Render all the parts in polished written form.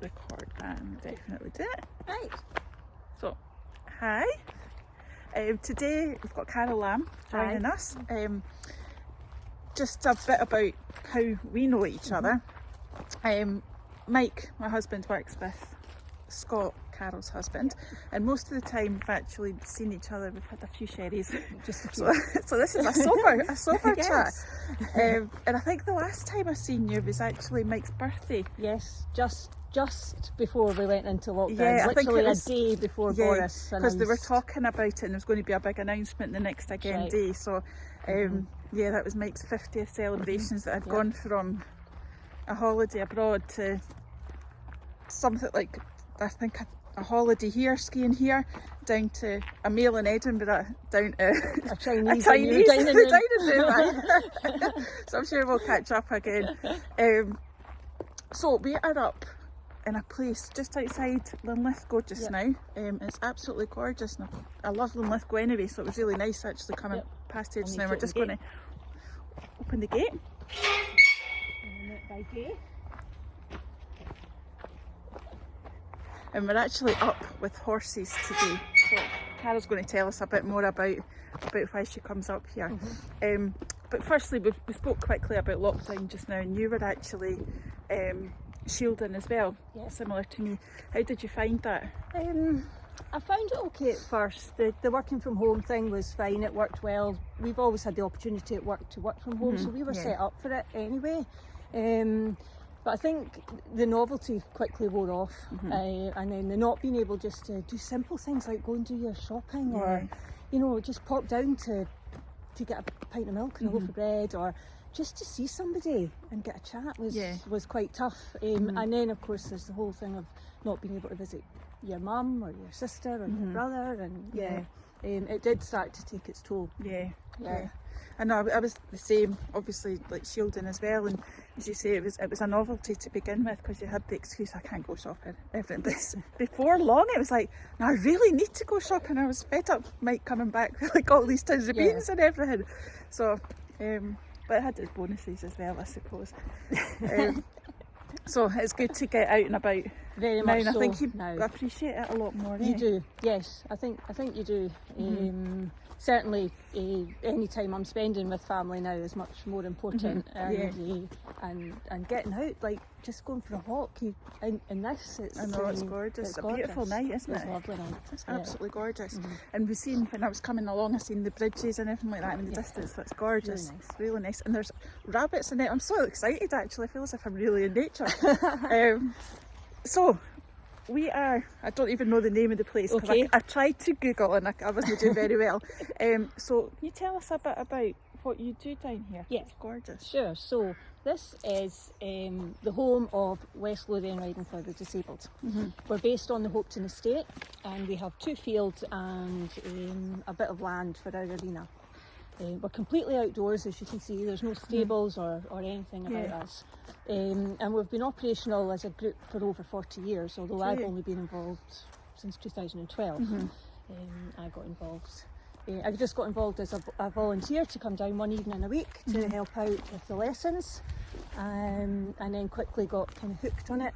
record and definitely do it. Right. So, hi. Today we've got Carol Lamb joining us. Just a bit about how we know each other. Mike, my husband, works with Scott, Carol's husband, and most of the time we've actually seen each other. We've had a few sherries, Just a few. so this is a sober Yes. chat. And I think the last time I seen you was actually Mike's birthday. Yes, just before we went into lockdown. Yeah, I think literally it was- a day before Boris because they were announced. talking about it and there was going to be a big announcement the next again Right. day. So yeah, that was Mike's 50th celebrations that had Yeah. gone from a holiday abroad to something like, I think a holiday here, skiing here, down to a meal in Edinburgh, down to a Chinese, Chinese dining room. dining room. Aye. So I'm sure we'll catch up again. So we are up in a place just outside Linlithgow just now. It's absolutely gorgeous, and I love Linlithgow anyway, so it was really nice actually coming past here just And now. you We're took just the going to open the gate. And we're actually up with horses today. So Carol's going to tell us a bit more about why she comes up here. But firstly, we spoke quickly about lockdown just now, and you were actually shielding as well, similar to me. How did you find that? I found it okay at first. The working from home thing was fine, it worked well. We've always had the opportunity at work to work from home, so we were set up for it anyway. But I think the novelty quickly wore off, and then the not being able just to do simple things like go and do your shopping or, you know, just pop down to get a pint of milk and a loaf of bread, or just to see somebody and get a chat was quite tough. And then of course there's the whole thing of not being able to visit your mum or your sister or your brother, and it did start to take its toll. Yeah. I know, I was the same, obviously, like shielding as well, and as you say, it was a novelty to begin with because you had the excuse, I can't go shopping, everything. But before long it was like, no, I really need to go shopping. I was fed up Mike coming back with like all these tins of beans and everything. So, but it had its bonuses as well, I suppose. So it's good to get out and about. Very now, much and I so think you now. appreciate it a lot more. You do, yes. I think you do. Certainly, any time I'm spending with family now is much more important. And getting out, like just going for a walk in this. I know, it's gorgeous. It's a beautiful night, isn't it? It's a lovely night. It's absolutely gorgeous. And we've seen, when I was coming along, I seen the bridges and everything like that in the distance. That's gorgeous. Really nice. And there's rabbits in it. I'm so excited actually. I feel as if I'm really in nature. So we are, I don't even know the name of the place because I tried to Google and I wasn't doing very well. So can you tell us a bit about what you do down here? Yeah. It's gorgeous. Sure. So this is the home of West Lothian Riding for the Disabled. We're based on the Hopetoun Estate, and we have 2 fields and a bit of land for our arena. We're completely outdoors, as you can see. There's no stables or anything about us. And we've been operational as a group for over 40 years, although I've only been involved since 2012. I got involved. I just got involved as a volunteer to come down one evening a week to help out with the lessons, and then quickly got kind of hooked on it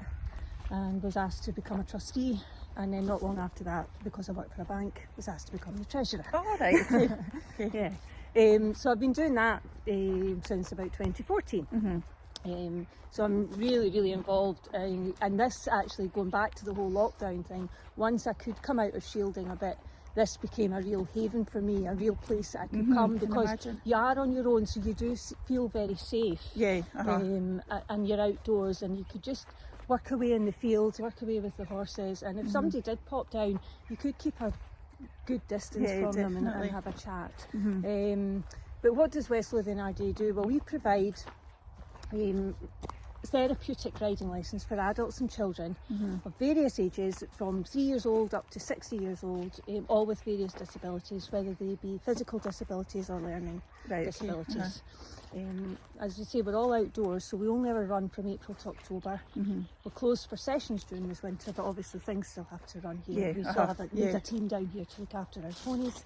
and was asked to become a trustee. And then not long after that, because I work for a bank, was asked to become the treasurer. Oh, right. Yeah. So I've been doing that since about 2014. So I'm really involved, and this actually, going back to the whole lockdown thing, once I could come out of shielding a bit, this became a real haven for me, a real place that I could come, because you are on your own, so you do feel very safe. And you're outdoors and you could just work away in the fields, work away with the horses, and if somebody did pop down, you could keep a good distance from them and have a chat. But what does West Lothian RDA do? Well, we provide therapeutic riding lessons for adults and children of various ages, from 3 years old up to 60 years old, all with various disabilities, whether they be physical disabilities or learning disabilities. As you say, we're all outdoors, so we only ever run from April to October. We're closed for sessions during this winter, but obviously things still have to run here. We still have a team down here to look after our ponies.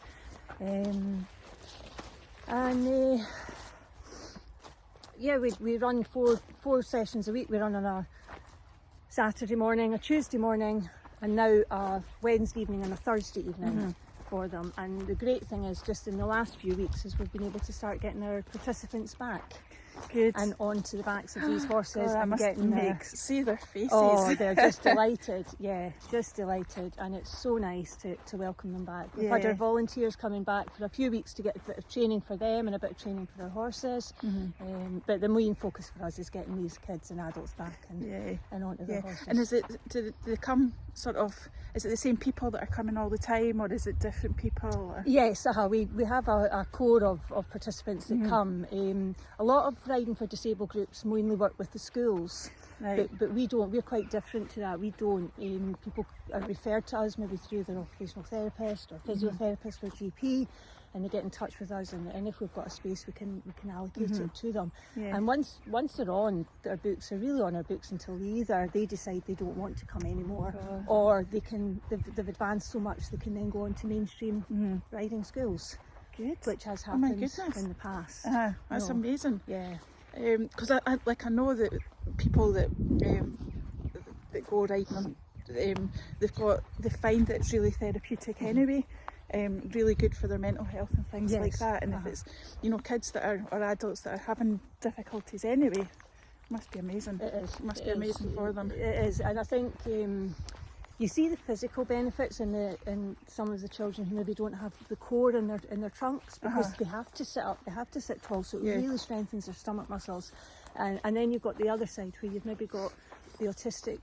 We run four sessions a week. We run on a Saturday morning, a Tuesday morning, and now a Wednesday evening and a Thursday evening for them. And the great thing is, just in the last few weeks, is we've been able to start getting our participants back. Good. And onto the backs of these horses I and must getting see their faces. Oh, they're just delighted. Yeah, just delighted, and it's so nice to welcome them back. We've had our volunteers coming back for a few weeks to get a bit of training for them and a bit of training for their horses. But the main focus for us is getting these kids and adults back and onto their horses. And is it, do they come sort of, is it the same people that are coming all the time, or is it different people? Or? Yes, we have a core of participants that come. A lot of Riding for Disabled groups mainly work with the schools, but we don't. We're quite different to that. We don't. People are referred to us maybe through their occupational therapist or physiotherapist or GP, and they get in touch with us, and if we've got a space we can allocate it to them. And once they're on our books, they're really on our books until either they decide they don't want to come anymore, or they've advanced so much they can then go on to mainstream riding schools. Good. Which has happened in the past. That's amazing. Yeah. Because I know that people that go riding, they find that it's really therapeutic anyway. Really good for their mental health and things like that. And if it's kids that are, or adults that are having difficulties anyway, it must be amazing. It is. It must be amazing for them. It is, and I think you see the physical benefits in some of the children who maybe don't have the core in their trunks, because they have to sit up, they have to sit tall, so it really strengthens their stomach muscles. And then you've got the other side where you've maybe got the autistic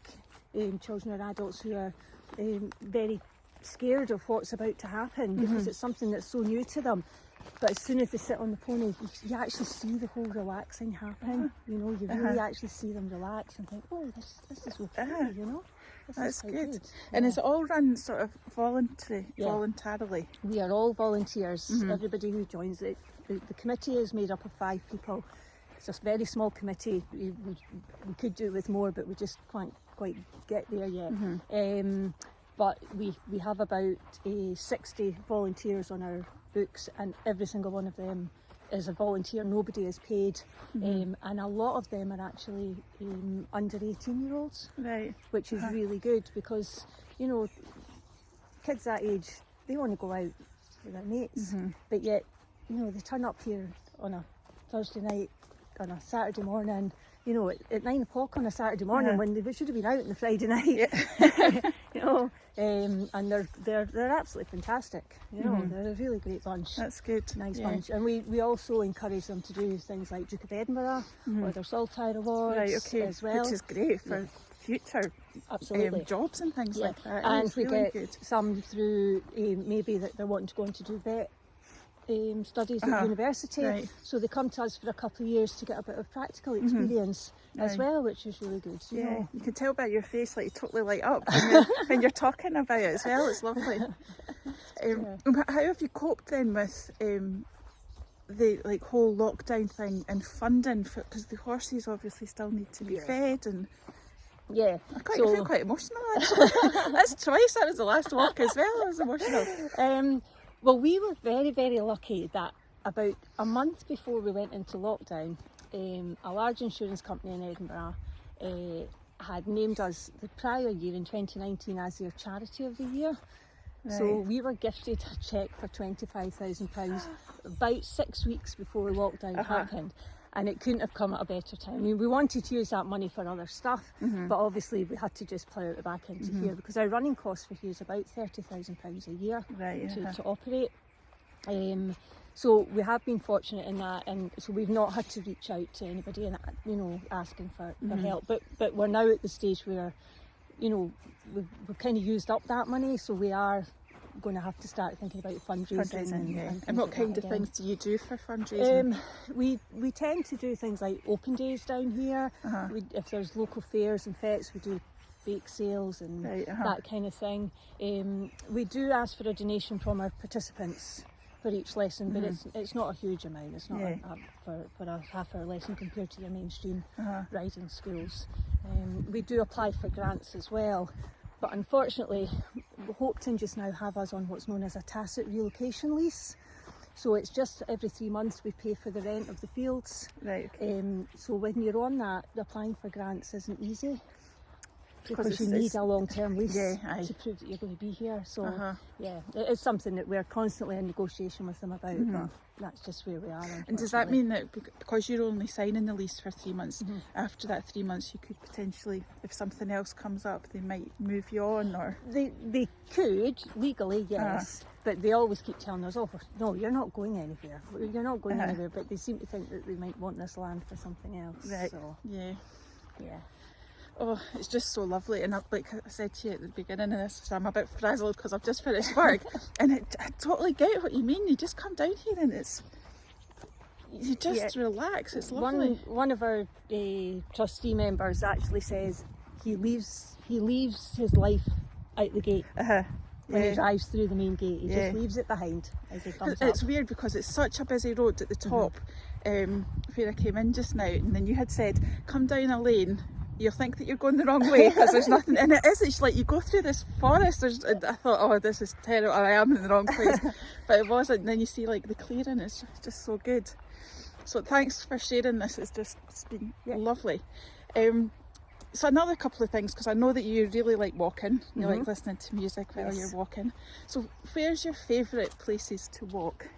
children or adults who are very scared of what's about to happen because it's something that's so new to them. But as soon as they sit on the pony, you actually see the whole relaxing happen. You really actually see them relax and think, oh, this is okay, That's good. And is it all run sort of voluntarily? We are all volunteers. Everybody who joins it. The committee is made up of 5 people. It's a very small committee. We could do with more, but we just can't quite get there yet. But we have about 60 volunteers on our books, and every single one of them is a volunteer. Nobody is paid, and a lot of them are actually under 18-year-olds, which is really good, because kids that age, they want to go out with their mates, but yet they turn up here on a Thursday night, on a Saturday morning, at 9 o'clock on a Saturday morning when they should have been out on the Friday night. And they're absolutely fantastic. They're a really great bunch. That's good. Nice bunch. And we also encourage them to do things like Duke of Edinburgh or their Saltire Awards as well. Which is great for future jobs and things like that. And we really get good. some through maybe that they're wanting to go on to do vet studies at university, so they come to us for a couple of years to get a bit of practical experience as well, which is really good. You can tell by your face, like, you totally light up when you're talking about it as well. It's lovely. How have you coped then with the whole lockdown thing and funding, because the horses obviously still need to be fed, and I feel quite emotional actually. That's twice. That was the last walk as well. I was emotional. Well, we were very, very lucky that about a month before we went into lockdown, a large insurance company in Edinburgh had named us the prior year in 2019 as their charity of the year. So we were gifted a cheque for £25,000 about 6 weeks before lockdown happened. And it couldn't have come at a better time. I mean, we wanted to use that money for other stuff, but obviously we had to just plough it back into here, because our running cost for here is about £30,000 a year to operate. So we have been fortunate in that, and so we've not had to reach out to anybody and asking for help. But we're now at the stage where we've kind of used up that money, so we are going to have to start thinking about fundraising. And what kind of things do you do for fundraising? We tend to do things like open days down here. If there's local fairs and fetes, we do bake sales and that kind of thing. We do ask for a donation from our participants for each lesson, but it's not a huge amount. It's not for a half-hour lesson compared to your mainstream riding schools. We do apply for grants as well. But unfortunately, Hopetoun just now have us on what's known as a tacit relocation lease. So it's just every 3 months we pay for the rent of the fields. So when you're on that, applying for grants isn't easy. because you need a long-term lease yeah, aye. to prove that you're going to be here. So Uh-huh. yeah, it is something that we're constantly in negotiation with them about, but that's just where we are. And does that unfortunately. mean that because you're only signing the lease for 3 months, after that 3 months you could potentially, if something else comes up, they might move you on, or? They could legally, yes, but they always keep telling us, "Oh, no, you're not going anywhere. You're not going anywhere." But they seem to think that they might want this land for something else. Right. So Yeah. yeah. Oh, it's just so lovely. And like I said to you at the beginning of this, so I'm a bit frazzled because I've just finished work. And I totally get what you mean. You just come down here and you just relax. It's lovely. One of our trustee members actually says he leaves his life out the gate when he drives through the main gate. He just leaves it behind as he comes up. It's weird because it's such a busy road at the top where I came in just now, and then you had said, come down a lane. You'll think that you're going the wrong way because there's nothing, and it is. It's like you go through this forest. And I thought, oh, this is terrible. I am in the wrong place, but it wasn't. And then you see like the clearing. It's just so good. So thanks for sharing this. It's been lovely. So another couple of things, because I know that you really like walking. You like listening to music while you're walking. So where's your favourite places to walk?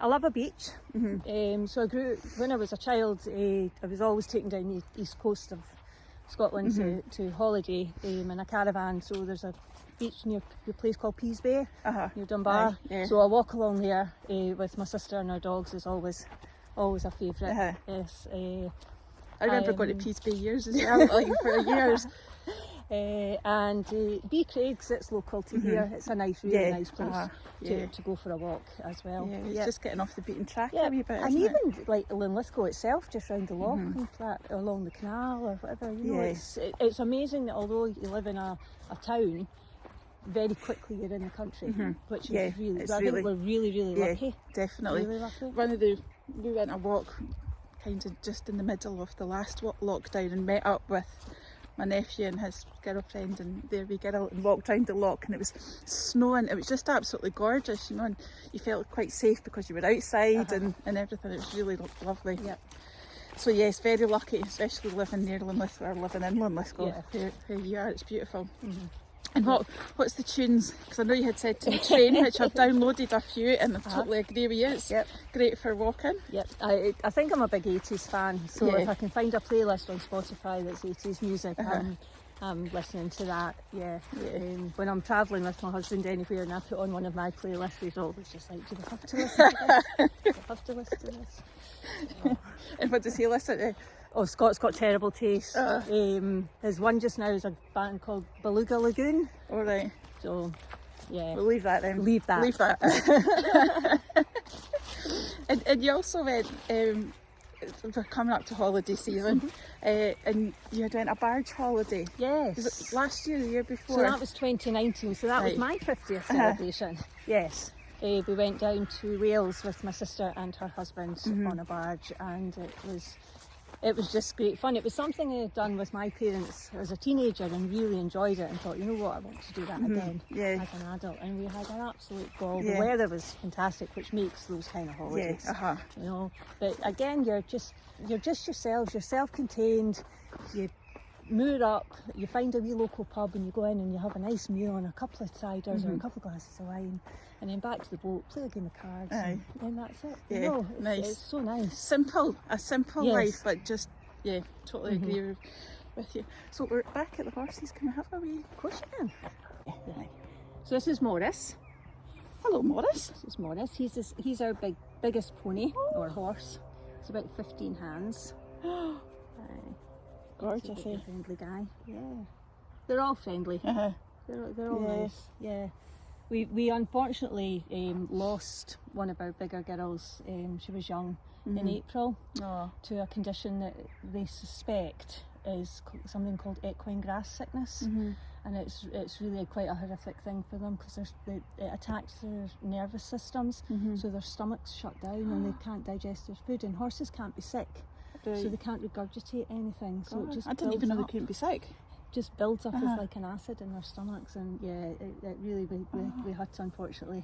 I love a beach. So I grew when I was a child. I was always taken down the east coast of Scotland to holiday in a caravan. So there's a beach near a place called Pease Bay near Dunbar. So I walk along there with my sister and our dogs. Is always a favourite. Yes. I remember going to Pease Bay years as well, like for years. And Bee Craigs, it's local to here. It's a really nice place to go for a walk as well. Yeah, it's just getting off the beaten track Yeah, a wee bit, and isn't even like Linlithgow itself, just round the loch and that, along the canal or whatever. You know, it's amazing that although you live in a town, very quickly you're in the country, which is really. I think we're really lucky. Definitely. Really lucky. We went a walk, kind of just in the middle of the last lockdown, and met up with my nephew and his girlfriend, and there we get out and walked round the loch, and it was snowing. It was just absolutely gorgeous, you know, and you felt quite safe because you were outside and everything. It was really lovely. So yes, very lucky, especially living near Linlithgow, or living in Linlithgow, where you are. It's beautiful. And what's the tunes? Because I know you had said to me Train, which I've downloaded a few, and I totally agree with you. It's great for walking. I think I'm a big 80s fan, so if I can find a playlist on Spotify that's 80s music, I'm listening to that. When I'm travelling with my husband anywhere and I put on one of my playlists, he's always just like, do we have to listen to this? Do we have to listen to this? And what does he listen to? Oh, Scott's got terrible taste. His one just now is a band called Beluga Lagoon. All right. So, yeah. We'll leave that then. Leave that. And you also went, we're coming up to holiday season, and you had went a barge holiday. Yes. Was it last year, the year before? So that was 2019, so that was my 50th celebration. Yes. We went down to Wales with my sister and her husband on a barge, and it was just great fun. It was something I had done with my parents as a teenager and really enjoyed it, and thought, you know what, I want to do that again as an adult. And we had an absolute ball. The weather was fantastic, which makes those kind of holidays. You know, but again, you're just yourselves. You're self-contained. You moor up. You find a wee local pub and you go in and you have a nice meal and a couple of ciders or a couple of glasses of wine. And then back to the boat, play a game of cards, and then that's it. Yeah, you know, nice. It's so nice. A simple life, but just, totally agree with you. So we're back at the horses. Can we have a wee? Of course you can. So this is Morris. Hello, Morris. This is Morris. He's our biggest pony or horse. It's about 15 hands. Gorgeous, He's a friendly guy. Yeah, they're all friendly. They're all nice. Yeah. We unfortunately lost one of our bigger girls. She was young in April to a condition that they suspect is something called equine grass sickness, and it's really quite a horrific thing for them because it attacks their nervous systems, so their stomachs shut down and they can't digest their food. And horses can't be sick, so they can't regurgitate anything. So it just I didn't even know they couldn't be sick. Just builds up as like an acid in their stomachs, and it really we had to unfortunately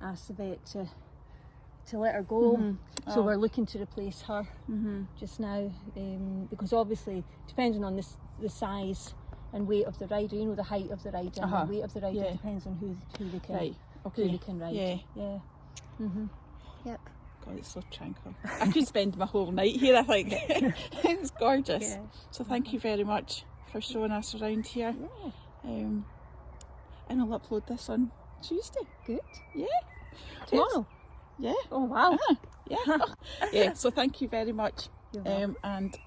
ask the vet to let her go. So Oh. we're looking to replace her just now, because obviously depending on the size and weight of the rider, you know, the height of the rider and the weight of the rider depends on who they can Right. who Okay. they can ride. Yeah. Yep. God, it's so tranquil. I could spend my whole night here, I think. It's gorgeous. Yeah. So thank you very much for showing us around here. Yeah. And I'll upload this on Tuesday. Good. Yeah. Tomorrow. Yeah. Oh wow. Yeah. Yeah. So thank you very much. You're welcome. And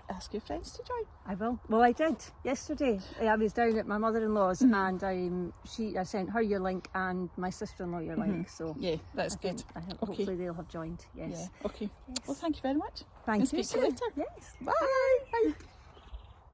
ask your friends to join. I will. Well, I did yesterday. I was down at my mother-in-law's and I sent her your link and my sister-in-law your link. So Yeah, that's I think, good. I think Okay. hopefully they'll have joined. Yes. Yeah. Okay. Yes. Well, thank you very much. Thank And you. speak to you later. Yes. Bye. Bye.